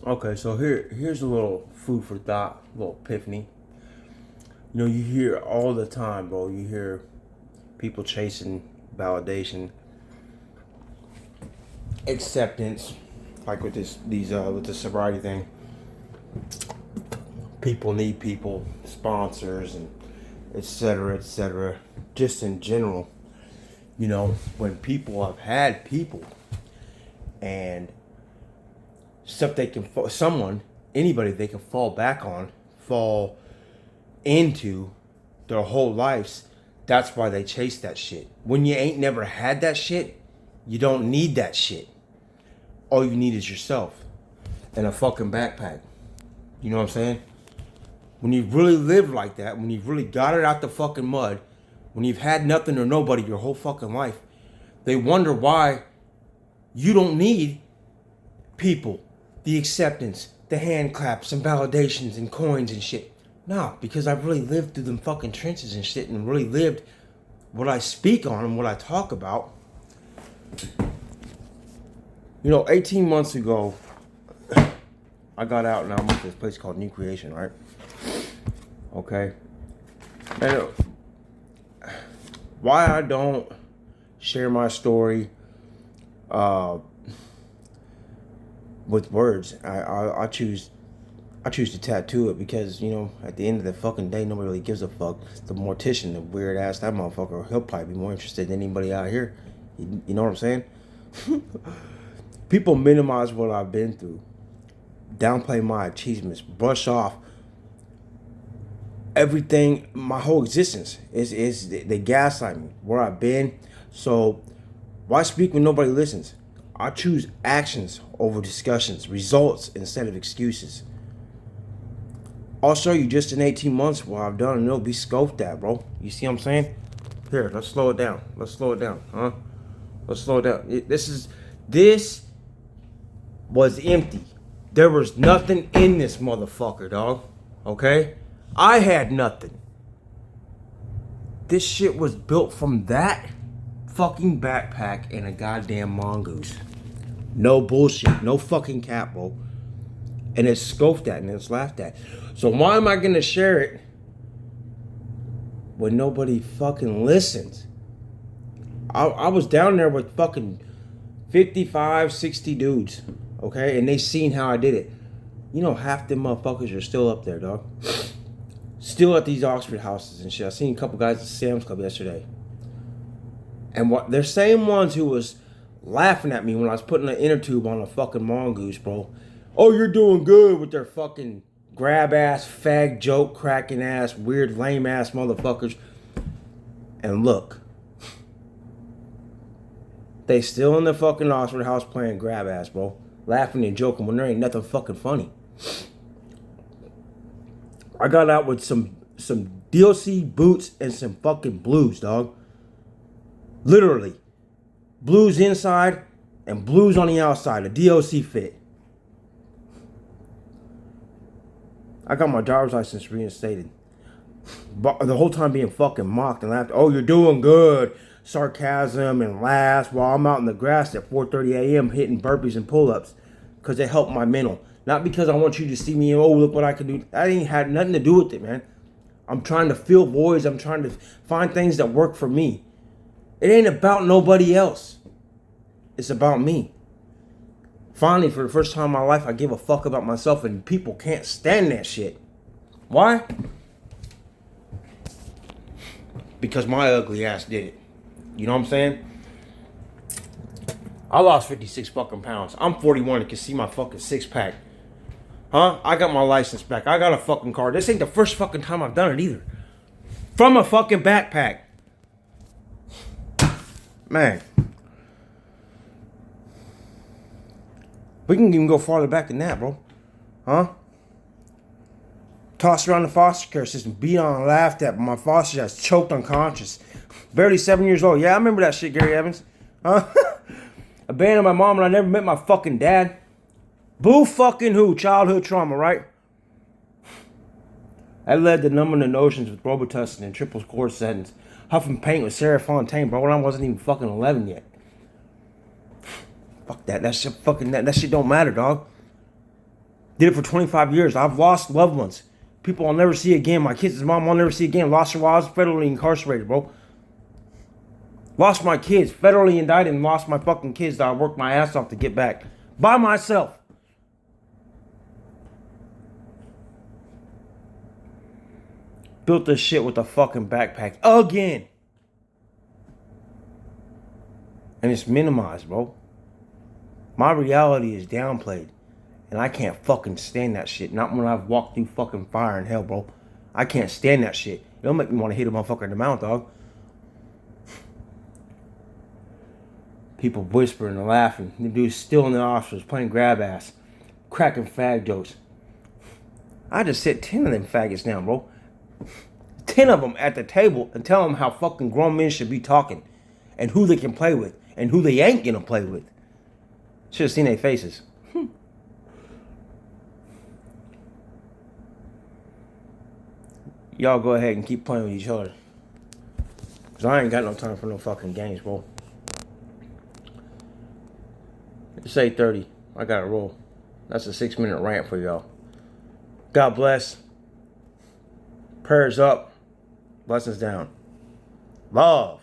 Okay, so here's a little food for thought, a little epiphany. You know, you hear all the time, bro. You hear people chasing validation, acceptance, like with with the sobriety thing. People need people, sponsors, and etc. etc. Just in general, you know, when people have had people and stuff they can someone anybody they can fall back on, fall into their whole lives. That's why they chase that shit. When you ain't never had that shit, you don't need that shit. All you need is yourself and a fucking backpack. You know what I'm saying? When you've really lived like that, when you've really got it out the fucking mud, when you've had nothing or nobody your whole fucking life, they wonder why you don't need people, the acceptance, the hand claps and validations and coins and shit. No, because I've really lived through them fucking trenches and shit and really lived what I speak on and what I talk about. You know, 18 months ago, I got out and I went to this place called New Creation, right? Okay. And why I don't share my story with words, I choose to tattoo it because, you know, at the end of the fucking day, nobody really gives a fuck. The mortician, the weird ass, that motherfucker, he'll probably be more interested than anybody out here. You know what I'm saying? People minimize what I've been through, downplay my achievements, brush off everything, my whole existence. Is they gaslight me, where I've been. So why speak when nobody listens? I choose actions over discussions, results instead of excuses. I'll show you just in 18 months what I've done, and it'll be scoped at, bro. You see what I'm saying? Here, let's slow it down. Let's slow it down, huh? Let's slow it down. This was empty. There was nothing in this motherfucker, dog. Okay? I had nothing. This shit was built from that fucking backpack and a goddamn mongoose. No bullshit. No fucking cap, bro. And it's scoped at and it's laughed at. So why am I gonna share it when nobody fucking listens? I was down there with fucking 55, 60 dudes, okay? And they seen how I did it. You know, half them motherfuckers are still up there, dog. Still at these Oxford houses and shit. I seen a couple guys at Sam's Club yesterday. And what they're same ones who was laughing at me when I was putting an inner tube on a fucking mongoose, bro. Oh, you're doing good with their fucking grab ass, fag joke cracking ass, weird lame ass motherfuckers. And look, they still in the fucking Oxford house playing grab ass, bro. Laughing and joking when there ain't nothing fucking funny. I got out with some DLC boots and some fucking blues, dog. Literally. Blues inside and blues on the outside. A DLC fit. I got my driver's license reinstated. But the whole time being fucking mocked and laughed. Oh, you're doing good. Sarcasm and laughs while I'm out in the grass at 4:30 a.m. hitting burpees and pull-ups. Because they help my mental. Not because I want you to see me and, oh, look what I can do. That ain't had nothing to do with it, man. I'm trying to fill voids. I'm trying to find things that work for me. It ain't about nobody else. It's about me. Finally, for the first time in my life, I give a fuck about myself, and people can't stand that shit. Why? Because my ugly ass did it. You know what I'm saying? I lost 56 fucking pounds. I'm 41 and can see my fucking six pack. Huh? I got my license back. I got a fucking car. This ain't the first fucking time I've done it either. From a fucking backpack. Man. We can even go farther back than that, bro. Huh? Tossed around the foster care system, beat on and laughed at, but my foster just choked unconscious. Barely 7 years old. Yeah, I remember that shit, Gary Evans. Huh? Abandoned my mom and I never met my fucking dad. Boo fucking who? Childhood trauma, right? That led to numbing the notions with Robitussin and triple core settings. Huffing paint with Sarah Fontaine, bro, when I wasn't even fucking 11 yet. Fuck that. That shit fucking, that shit don't matter, dog. Did it for 25 years. I've lost loved ones. People I'll never see again. My kids' mom I'll never see again. Lost her while I was federally incarcerated, bro. Lost my kids, federally indicted, and lost my fucking kids that I worked my ass off to get back. By myself. Built this shit with a fucking backpack. Again. And it's minimized, bro. My reality is downplayed. And I can't fucking stand that shit. Not when I've walked through fucking fire and hell, bro. I can't stand that shit. It'll make me want to hit a motherfucker in the mouth, dog. People whispering and laughing. The dude's still in the officers playing grab ass. Cracking fag jokes. I just sit 10 of them faggots down, bro. 10 of them at the table and tell them how fucking grown men should be talking. And who they can play with. And who they ain't gonna play with. Should have seen their faces. Y'all go ahead and keep playing with each other. Because I ain't got no time for no fucking games, bro. It's 8:30. I gotta roll. That's a 6-minute rant for y'all. God bless. Prayers up. Blessings down. Love.